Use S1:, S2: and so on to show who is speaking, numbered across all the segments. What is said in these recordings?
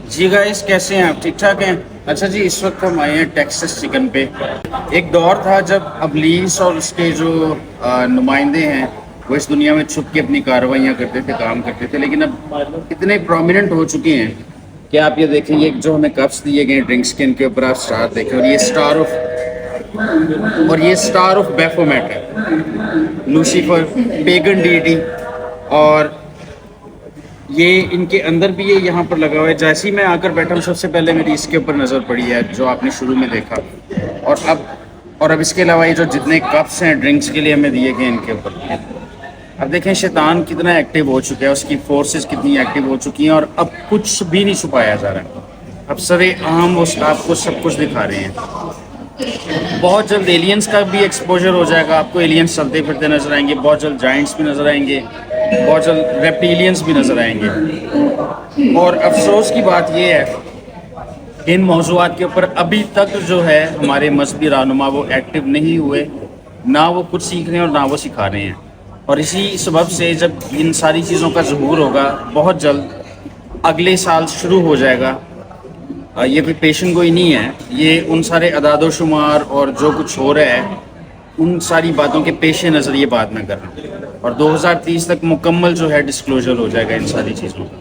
S1: جی guys کیسے ہیں آپ؟ ٹھیک ٹھاک ہیں؟ اچھا جی، اس وقت ہم آئے ہیں ٹیکسس چکن پہ۔ ایک دور تھا جب ابلیس اور اس کے جو نمائندے ہیں وہ اس دنیا میں چھپ کے اپنی کارروائیاں کرتے تھے، کام کرتے تھے، لیکن اب اتنے پرومیننٹ ہو چکے ہیں کہ آپ یہ دیکھیں، یہ جو ہمیں کپس دیے گئے ڈرنکس کے، ان کے اوپر آپ اسٹار دیکھیں، اور یہ اسٹار آف بیفومیٹ ہے، لوسیفر، پیگن ڈیٹی، اور یہ ان کے اندر بھی یہ یہاں پر لگا ہوا ہے۔ جیسے ہی میں آ کر بیٹھا ہوں، سب سے پہلے میری اس کے اوپر نظر پڑی ہے جو آپ نے شروع میں دیکھا، اور اب اس کے علاوہ یہ جو جتنے کپس ہیں ڈرنکس کے لیے ہمیں دیے گئے، ان کے اوپر اب دیکھیں شیطان کتنا ایکٹیو ہو چکا ہے، اس کی فورسز کتنی ایکٹیو ہو چکی ہیں، اور اب کچھ بھی نہیں چھپایا جا رہا ہے۔ اب سر عام وہ آپ کو سب کچھ دکھا رہے ہیں۔ بہت جلد ایلینز کا بھی ایکسپوجر ہو جائے گا، آپ کو ایلینز چلتے پھرتے نظر آئیں گے، بہت جلد جائنٹس بھی نظر آئیں گے، بہت جلد ریپٹیلینز بھی نظر آئیں گے۔ اور افسوس کی بات یہ ہے، ان موضوعات کے اوپر ابھی تک جو ہے ہمارے مذہبی رہنما وہ ایکٹیو نہیں ہوئے، نہ وہ کچھ سیکھ رہے ہیں اور نہ وہ سکھا رہے ہیں۔ اور اسی سبب سے جب ان ساری چیزوں کا ظہور ہوگا بہت جلد، اگلے سال شروع ہو جائے گا، یہ کوئی پیشن گوئی نہیں ہے، یہ ان سارے اعداد و شمار اور جو کچھ ہو رہا ہے ان ساری باتوں کے پیش نظر یہ بات میں کر رہا ہوں، اور 2030 تک مکمل جو ہے ڈسکلوجر ہو جائے گا ان ساری چیزوں کا۔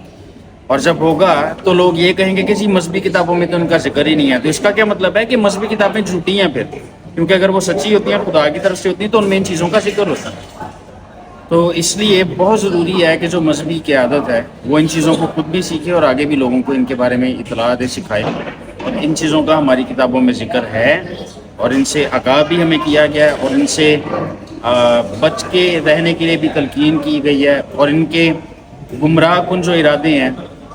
S1: اور جب ہوگا تو لوگ یہ کہیں گے کہ جی مذہبی کتابوں میں تو ان کا ذکر ہی نہیں ہے، تو اس کا کیا مطلب ہے کہ مذہبی کتابیں جھوٹی ہیں پھر، کیونکہ اگر وہ سچی ہوتی ہیں، خدا کی طرف سے ہوتی ہیں، تو ان میں ان چیزوں کا ذکر ہوتا ہے۔ تو اس لیے بہت ضروری ہے کہ جو مذہبی قیادت ہے وہ ان چیزوں کو خود بھی سیکھے اور آگے بھی لوگوں کو ان کے بارے میں اطلاع دے، سکھائے، اور ان چیزوں کا ہماری کتابوں میں ذکر ہے، اور ان سے آگاہ بھی ہمیں کیا گیا ہے، اور ان سے بچ کے رہنے کے لیے بھی تلقین کی گئی ہے، اور ان کے گمراہ کن جو ارادے ہیں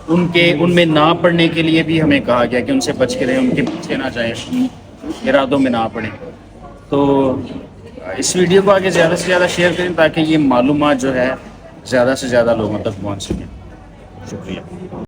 S1: ان میں نہ پڑنے کے لیے بھی ہمیں کہا گیا کہ ان سے بچ کے رہیں، ان کے پیچھے نہ جائیں، ان ارادوں میں نہ پڑیں۔ تو اس ویڈیو کو آگے زیادہ سے زیادہ شیئر کریں تاکہ یہ معلومات جو ہے زیادہ سے زیادہ لوگوں تک پہنچ سکیں۔ شکریہ۔